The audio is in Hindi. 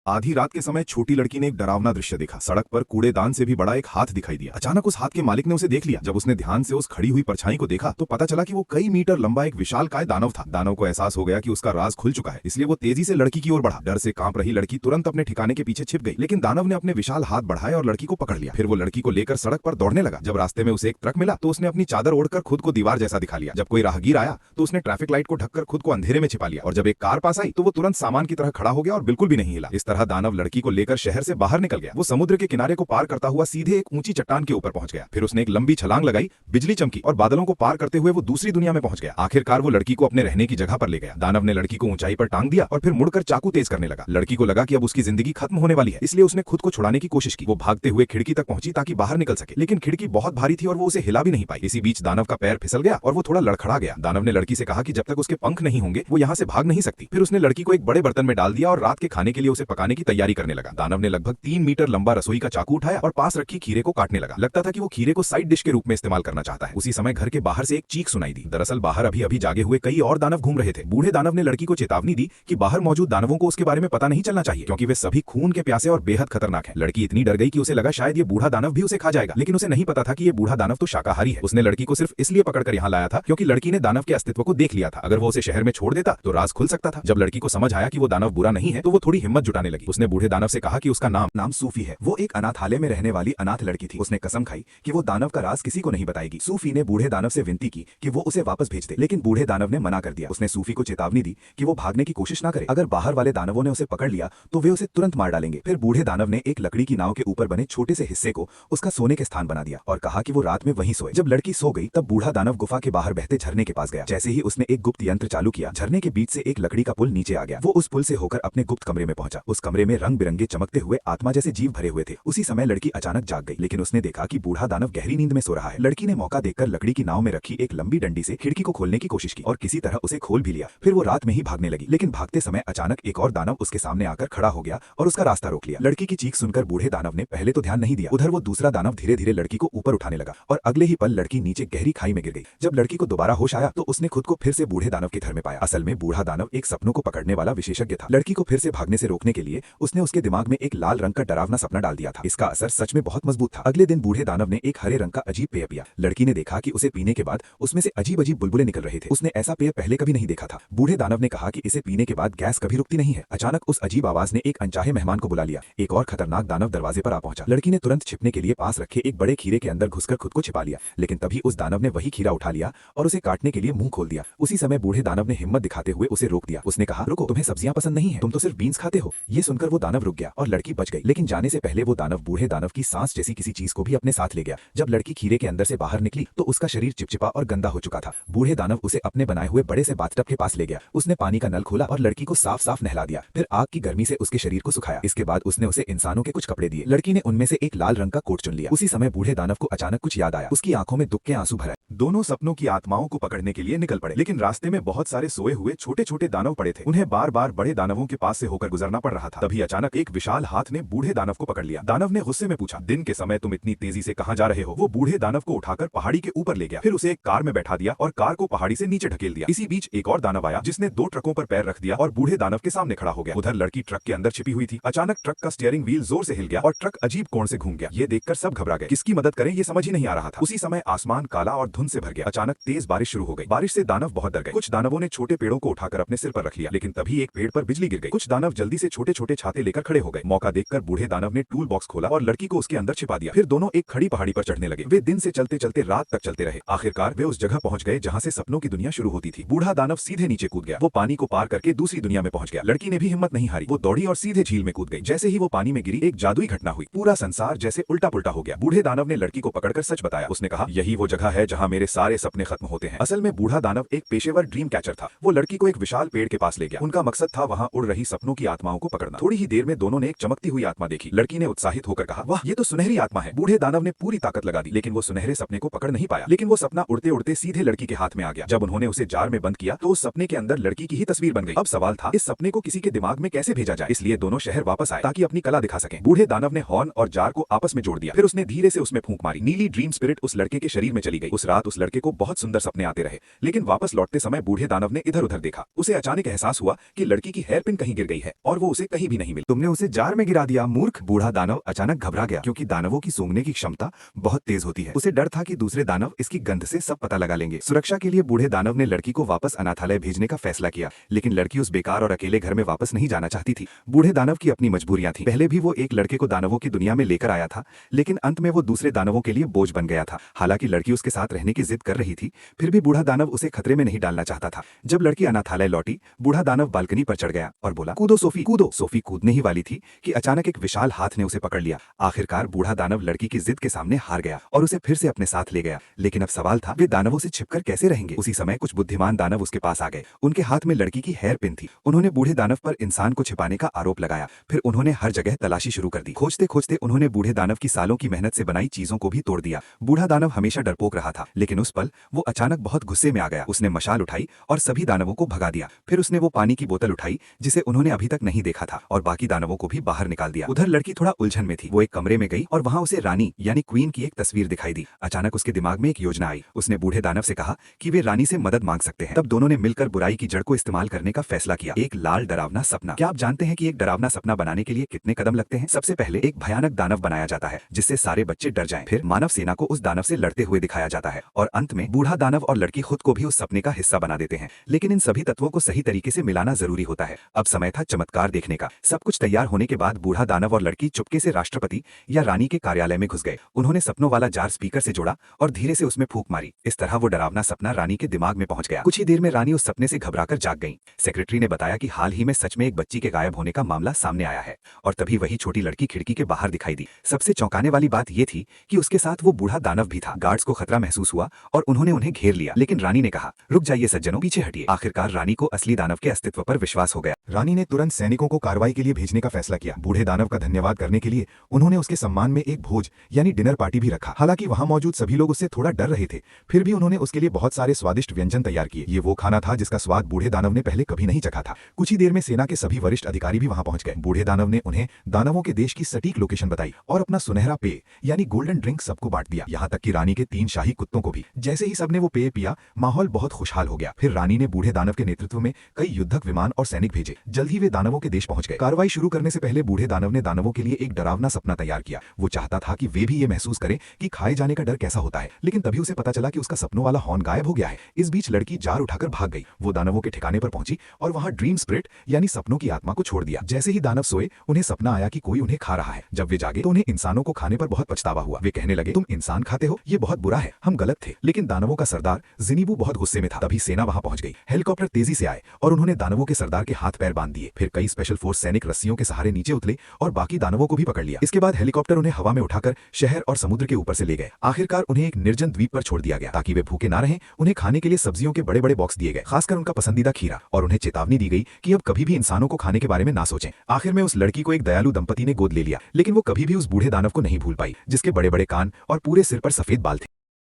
आधी रात के समय छोटी लड़की ने एक डरावना दृश्य देखा। सड़क पर कूड़ेदान से भी बड़ा एक हाथ दिखाई दिया। अचानक उस हाथ के मालिक ने उसे देख लिया। जब उसने ध्यान से उस खड़ी हुई परछाई को देखा तो पता चला कि वो कई मीटर लंबा एक विशालकाय दानव था। दानव को एहसास हो गया कि उसका राज खुल चुका है, इसलिए वो तेजी से लड़की की ओर बढ़ा। डर से कांप रही लड़की तुरंत अपने ठिकाने के पीछे छिप गई, लेकिन दानव ने अपने विशाल हाथ बढ़ाए और लड़की को पकड़ लिया। फिर वो लड़की को लेकर सड़क पर दौड़ने लगा। जब रास्ते में उसे एक ट्रक मिला तो उसने अपनी चादर ओढ़कर खुद को दीवार जैसा दिखा लिया। जब कोई राहगीर आया तो उसने ट्रैफिक लाइट को ढककर खुद को अंधेरे में छिपा लिया, और जब एक कार पास आई तो वो तुरंत सामान की तरह खड़ा हो गया और बिल्कुल भी नहीं हिला। इस तरह दानव लड़की को लेकर शहर से बाहर निकल गया। वो समुद्र के किनारे को पार करता हुआ सीधे एक ऊंची चट्टान के ऊपर पहुंच गया। फिर उसने एक लंबी छलांग लगाई, बिजली चमकी और बादलों को पार करते हुए वो दूसरी दुनिया में पहुंच गया। आखिरकार वो लड़की को अपने रहने की जगह पर ले गया। दानव ने लड़की को ऊंचाई पर टांग दिया और फिर मुड़कर चाकू तेज करने लगा। लड़की को लगा कि अब उसकी जिंदगी खत्म होने वाली है, इसलिए उसने खुद को छुड़ाने की कोशिश की। वो भागते हुए खिड़की तक पहुंची ताकि बाहर निकल सके, लेकिन खिड़की बहुत भारी थी और वो उसे हिला भी नहीं पाई। इसी बीच दानव का पैर फिसल गया और वो थोड़ा लड़खड़ा गया। दानव ने लड़की से कहा कि जब तक उसके पंख नहीं होंगे वो यहाँ से भाग नहीं सकती। फिर उसने लड़की को एक बड़े बर्तन में डाल दिया और रात के खाने के लिए उसे पकाने की तैयारी करने लगा। दानव ने लगभग 3 मीटर लंबा रसोई का चाकू उठाया और पास रखी खीरे को काटने लगा। लगता था कि वो खीरे को साइड डिश के रूप में इस्तेमाल करना चाहता है। उसी समय घर के बाहर से एक चीख सुनाई दी। दरअसल बाहर अभी अभी जागे हुए कई और दानव घूम रहे थे। बूढ़े दानव ने लड़की को चेतावनी दी कि बाहर मौजूद दानवों को उसके बारे में पता नहीं चलना चाहिए, क्योंकि वे सभी खून के प्यासे और बेहद खतरनाक हैं। लड़की इतनी डर गई कि उसे लगा शायद ये बूढ़ा दानव भी उसे खा जाएगा, लेकिन उसे नहीं पता था कि ये बूढ़ा दानव तो शाकाहारी है। उसने लड़की को सिर्फ इसलिए पकड़कर यहाँ लाया था क्योंकि लड़की ने दानव के अस्तित्व को देख लिया था। अगर वो उसे शहर में छोड़ देता तो राज खुल सकता था। जब लड़की को समझ आया कि वो दानव बुरा नहीं है तो वो थोड़ी हिम्मत जुटाने लगी। उसने बूढ़े दानव से कहा कि उसका नाम सूफी है। वो एक अनाथालय में रहने वाली अनाथ लड़की थी। उसने कसम खाई कि वो दानव का राज किसी को नहीं बताएगी। सूफी ने बूढ़े दानव से विनती की कि वो उसे वापस भेज दे, लेकिन बूढ़े दानव ने मना कर दिया। उसने सूफी को चेतावनी दी कि वो भागने की कोशिश ना करे। अगर बाहर वाले दानवों ने उसे पकड़ लिया तो वे उसे तुरंत मार डालेंगे। फिर बूढ़े दानव ने एक लकड़ी की नाव के ऊपर बने छोटे से हिस्से को उसका सोने के स्थान बना दिया और कहा कि वो रात में वहीं सोए। जब लड़की सो गई तब बूढ़ा दानव गुफा के बाहर बहते झरने के पास गया। जैसे ही उसने एक गुप्त यंत्र चालू किया, झरने के बीच से एक लकड़ी का पुल नीचे आ गया। वो उस पुल से होकर अपने गुप्त कमरे में पहुंचा। उस कमरे में रंग बिरंगे चमकते हुए आत्मा जैसे जीव भरे हुए थे। उसी समय लड़की अचानक जाग गई, लेकिन उसने देखा कि बूढ़ा दानव गहरी नींद में सो रहा है। लड़की ने मौका देखकर लकड़ी की नाव में रखी एक लंबी डंडी से खिड़की को खोलने की कोशिश की और किसी तरह उसे खोल भी लिया। फिर वो रात में ही भागने लगी, लेकिन भागते समय अचानक एक और दानव उसके सामने आकर खड़ा हो गया और उसका रास्ता रोक लिया। लड़की की चीख सुनकर बूढ़े दानव ने पहले तो ध्यान नहीं दिया। उधर वो दूसरा दानव धीरे धीरे लड़की को ऊपर उठाने लगा और अगले ही पल लड़की नीचे गहरी खाई में गिर गई। जब लड़की को दोबारा होश आया तो उसने खुद को फिर से बूढ़े दानव के घर में पाया। असल में बूढ़ा दानव एक सपनों को पकड़ने वाला विशेषज्ञ था। लड़की को फिर से भागने से रोकने के लिए उसने उसके दिमाग में एक लाल रंग का डरावना सपना डाल दिया था। इसका असर सच में बहुत मजबूत था। अगले दिन बूढ़े दानव ने एक हरे रंग का अजीब पेय पिया। लड़की ने देखा कि उसे पीने के बाद उसमें से अजीब अजीब बुलबुले निकल रहे थे। उसने ऐसा पेय पहले कभी नहीं देखा था। बूढ़े दानव ने कहा कि इसे पीने के बाद गैस कभी रुकती नहीं है। अचानक उस अजीब आवाज ने एक अनचाहे मेहमान को बुला लिया। एक और खतरनाक दानव दरवाजे पर आ पहुंचा। लड़की ने तुरंत छिपने के लिए पास रखे एक बड़े खीरे के अंदर घुसकर खुद को छिपा लिया, लेकिन तभी उस दानव ने वही खीरा उठा लिया और उसे काटने के लिए मुंह खोल दिया। उसी समय बूढ़े दानव ने हिम्मत दिखाते हुए उसे रोक दिया। उसने कहा, रुको, तुम्हें सब्जियां पसंद नहीं है, तुम तो सिर्फ बीन्स खाते हो। ये सुनकर वो दानव रुक गया और लड़की बच गई, लेकिन जाने से पहले वो दानव बूढ़े दानव की सांस जैसी किसी चीज को भी अपने साथ ले गया। जब लड़की खीरे के अंदर से बाहर निकली तो उसका शरीर चिपचिपा और गंदा हो चुका था। बूढ़े दानव उसे अपने बनाए हुए बड़े से बाथटब के पास ले गया। उसने पानी का नल खोला और लड़की को साफ साफ नहला दिया। फिर आग की गर्मी से उसके शरीर को सुखाया। इसके बाद उसने उसे इंसानों के कुछ कपड़े दिए। लड़की ने उनमें से एक लाल रंग का कोट चुन लिया। उसी समय बूढ़े दानव को अचानक कुछ याद आया। उसकी आंखों में दुख के आंसू भर आए। दोनों सपनों की आत्माओं को पकड़ने के लिए निकल पड़े, लेकिन रास्ते में बहुत सारे सोए हुए छोटे छोटे दानव पड़े थे। उन्हें बार बार बड़े दानवों के पास से होकर गुजरना पड़ रहा था। तभी अचानक एक विशाल हाथ ने बूढ़े दानव को पकड़ लिया। दानव ने गुस्से में पूछा, दिन के समय तुम इतनी तेजी से कहां जा रहे हो? वो बूढ़े दानव को उठाकर पहाड़ी के ऊपर ले गया। फिर उसे एक कार में बैठा दिया और कार को पहाड़ी से नीचे ढकेल दिया। इसी बीच एक और दानव आया जिसने 2 ट्रकों पर पैर रख दिया और बूढ़े दानव के सामने खड़ा हो गया। उधर लड़की ट्रक के अंदर छिपी हुई थी। अचानक ट्रक का स्टीयरिंग व्हील जोर से हिल गया और ट्रक अजीब कोण से घूम गया। ये देखकर सब घबरा गए। किसकी मदद करें ये समझ ही नहीं आ रहा था। उसी समय आसमान काला और धुंध से भर गया। अचानक तेज बारिश शुरू हो गई। बारिश से दानव बहुत डर गए। कुछ दानवों ने छोटे पेड़ों को उठाकर अपने सिर पर रख लिया, लेकिन तभी एक पेड़ पर बिजली गिर गई। कुछ दानव जल्दी से छोटे छोटे छाते लेकर खड़े हो गए। मौका देखकर बूढ़े दानव ने टूल बॉक्स खोला और लड़की को उसके अंदर छिपा दिया। फिर दोनों एक खड़ी पहाड़ी पर चढ़ने लगे। वे दिन से चलते चलते रात तक चलते रहे। आखिरकार वे उस जगह पहुंच गए जहां से सपनों की दुनिया शुरू होती थी। बूढ़ा दानव सीधे नीचे कूद गया। वो पानी को पार करके दूसरी दुनिया में पहुंच गया। लड़की ने भी हिम्मत नहीं हारी। वो दौड़ी और सीधे झील में कूद गई। जैसे ही वो पानी में गिरी, एक जादुई घटना हुई। पूरा संसार जैसे उल्टा पुल्टा हो गया। बूढ़े दानव ने लड़की को पकड़कर सच बताया। उसने कहा, यही वो जगह है जहां मेरे सारे सपने खत्म होते हैं। असल में बूढ़ा दानव एक पेशेवर ड्रीम कैचर था। वो लड़की को एक विशाल पेड़ के पास ले गया। उनका मकसद था वहां उड़ रही सपनों की आत्माओं को पकड़ना। थोड़ी ही देर में दोनों ने एक चमकती हुई आत्मा देखी। लड़की ने उत्साहित होकर कहा, वाह, ये तो सुनहरी आत्मा है। बूढ़े दानव ने पूरी ताकत लगा दी, लेकिन वो सुनहरे सपने को पकड़ नहीं पाया। लेकिन वो सपना उड़ते उड़ते सीधे लड़की के हाथ में आ गया। जब उन्होंने उसे जार में बंद किया तो उस सपने के अंदर लड़की की ही तस्वीर बन गई। अब सवाल था, इस सपने को किसी के दिमाग में कैसे भेजा जाए? इसलिए दोनों शहर वापस आए ताकि अपनी कला दिखा सकें। बूढ़े दानव ने हॉर्न और जार को आपस में जोड़ दिया। फिर उसने धीरे से उसमें फूंक मारी। नीली ड्रीम स्पिरिट उस लड़के के शरीर में चली गई। उस रात उस लड़के को बहुत सुंदर सपने आते रहे, लेकिन वापस लौटते समय बूढ़े दानव ने इधर उधर देखा। उसे अचानक एहसास हुआ कि लड़की की हेयर पिन कहीं गिर गई है और वो उसे कहीं कहीं भी नहीं मिली। तुमने उसे जार में गिरा दिया मूर्ख। बूढ़ा दानव अचानक घबरा गया क्योंकि दानवों की सूंघने की क्षमता बहुत तेज होती है। उसे डर था कि दूसरे दानव इसकी गंध से सब पता लगा लेंगे। सुरक्षा के लिए बूढ़े दानव ने लड़की को वापस अनाथालय भेजने का फैसला किया, लेकिन लड़की उस बेकार और अकेले घर में वापस नहीं जाना चाहती थी। बूढ़े दानव की अपनी मजबूरियां थी। पहले भी वो एक लड़के को दानवों की दुनिया में लेकर आया था, लेकिन अंत में वो दूसरे दानवों के लिए बोझ बन गया था। हालांकि लड़की उसके साथ रहने की जिद कर रही थी, फिर भी बूढ़ा दानव उसे खतरे में नहीं डालना चाहता था। जब लड़की अनाथालय लौटी, बूढ़ा दानव बालकनी पर चढ़ गया और बोला, कूदो सोफी कूदो। सोफी कूदने ही वाली थी कि अचानक एक विशाल हाथ ने उसे पकड़ लिया। आखिरकार बूढ़ा दानव लड़की की जिद के सामने हार गया और उसे फिर से अपने साथ ले गया। लेकिन अब सवाल था, वे दानवों से छिपकर कैसे रहेंगे। उसी समय कुछ बुद्धिमान दानव उसके पास आ गए। उनके हाथ में लड़की की हेयर पिन थी। उन्होंने बूढ़े दानव पर इंसान को छिपाने का आरोप लगाया। फिर उन्होंने हर जगह तलाशी शुरू कर दी। खोजते खोजते उन्होंने बूढ़े दानव की सालों की मेहनत से बनाई चीजों को भी तोड़ दिया। बूढ़ा दानव हमेशा डरपोक रहा था, लेकिन उस पल वो अचानक बहुत गुस्से में आ गया। उसने मशाल उठाई और सभी दानवों को भगा दिया। फिर उसने वो पानी की बोतल उठाई जिसे उन्होंने अभी तक नहीं देखा था और बाकी दानवों को भी बाहर निकाल दिया। उधर लड़की थोड़ा उलझन में थी। वो एक कमरे में गई और वहां उसे रानी यानी क्वीन की एक तस्वीर दिखाई दी। अचानक उसके दिमाग में एक योजना आई। उसने बूढ़े दानव से कहा कि वे रानी से मदद मांग सकते हैं। तब दोनों ने मिलकर बुराई की जड़ को इस्तेमाल करने का फैसला किया। एक लाल डरावना सपना। क्या आप जानते हैं कि एक डरावना सपना बनाने के लिए कितने कदम लगते हैं? सबसे पहले एक भयानक दानव बनाया जाता है जिससे सारे बच्चे डर जाएं। फिर मानव सेना को उस दानव से लड़ते हुए दिखाया जाता है और अंत में बूढ़ा दानव और लड़की खुद को भी उस सपने का हिस्सा बना देते हैं। लेकिन इन सभी तत्वों को सही तरीके से मिलाना जरूरी होता है। अब समय था चमत्कार देखने का। सब कुछ तैयार होने के बाद बूढ़ा दानव और लड़की चुपके से राष्ट्रपति या रानी के कार्यालय में घुस गए। उन्होंने सपनों वाला जार स्पीकर से जोड़ा और धीरे से उसमें फूंक मारी। इस तरह वो डरावना सपना रानी के दिमाग में पहुंच गया। कुछ ही देर में रानी उस सपने से घबराकर जाग गई। सेक्रेटरी ने बताया कि हाल ही में सच में एक बच्ची के गायब होने का मामला सामने आया है और तभी वही छोटी लड़की खिड़की के बाहर दिखाई दी। सबसे चौंकाने वाली बात यह थी कि उसके साथ वो बूढ़ा दानव भी था। गार्ड्स को खतरा महसूस हुआ और उन्होंने उन्हें घेर लिया, लेकिन रानी ने कहा, रुक जाइए सज्जनों, पीछे हटिए। आखिरकार रानी को असली दानव के अस्तित्व पर विश्वास हो गया। रानी ने तुरंत सैनिकों को कार्रवाई के लिए भेजने का फैसला किया। बूढ़े दानव का धन्यवाद करने के लिए उन्होंने उसके सम्मान में एक भोज यानी डिनर पार्टी भी रखा। हालांकि वहां मौजूद सभी लोग उससे थोड़ा डर रहे थे, फिर भी उन्होंने उसके लिए बहुत सारे स्वादिष्ट व्यंजन तैयार किए। ये वो खाना था जिसका स्वाद बूढ़े दानव ने पहले कभी नहीं चखा था। कुछ ही देर में सेना के सभी वरिष्ठ अधिकारी भी वहां पहुंच गए। बूढ़े दानव ने उन्हें दानवों के देश की सटीक लोकेशन बताई और अपना सुनहरा पेय यानी गोल्डन ड्रिंक सबको बांट दिया, यहाँ तक कि रानी के 3 शाही कुत्तों को भी। जैसे ही सबने वो पेय पिया, माहौल बहुत खुशहाल हो गया। फिर रानी ने बूढ़े दानव के नेतृत्व में कई युद्धक विमान और सैनिक भेजे। जल्द ही वे दानवों के देश पहुंच गए। कार्रवाई शुरू करने से पहले बूढ़े दानव ने दानवों के लिए एक डरावना सपना तैयार किया। वो चाहता था कि वे भी ये महसूस करें कि खाए जाने का डर कैसा होता है, लेकिन तभी उसे पता चला कि उसका सपनों वाला हॉर्न गायब हो गया है। इस बीच लड़की जार उठाकर भाग गई। वो दानवों के ठिकाने पर पहुंची और वहां ड्रीम स्पिरिट यानी सपनों की आत्मा को छोड़ दिया। जैसे ही दानव सोए, उन्हें सपना आया कि कोई उन्हें खा रहा है। जब वे जागे तो उन्हें इंसानों को खाने पर बहुत पछतावा हुआ। वे कहने लगे, तुम इंसान खाते हो, ये बहुत बुरा है, हम गलत थे। लेकिन दानवों का सरदार जिनीबू बहुत गुस्से में था। तभी सेना वहां पहुंच गई। हेलीकॉप्टर तेजी से आए और उन्होंने दानवों के सरदार के हाथ पैर बांध दिए। फिर कई स्पेशल फोर्स सैनिक रस्सियों के सहारे नीचे उतरे और बाकी दानवों को भी पकड़ लिया। इसके बाद हेलीकॉप्टर उन्हें हवा में उठाकर शहर और समुद्र के ऊपर से ले गए। आखिरकार उन्हें एक निर्जन द्वीप पर छोड़ दिया गया ताकि वे भूखे ना रहें। उन्हें खाने के लिए सब्जियों के बड़े बड़े बॉक्स दिए गए, खासकर उनका पसंदीदा खीरा, और उन्हें चेतावनी दी गई कि अब कभी भी इंसानों को खाने के बारे में ना सोचें। आखिर में उस लड़की को एक दयालु दंपति ने गोद ले लिया, लेकिन वो कभी भी उस बूढ़े दानव को नहीं भूल पाई जिसके बड़े बड़े कान और पूरे सिर पर सफेद बाल थे।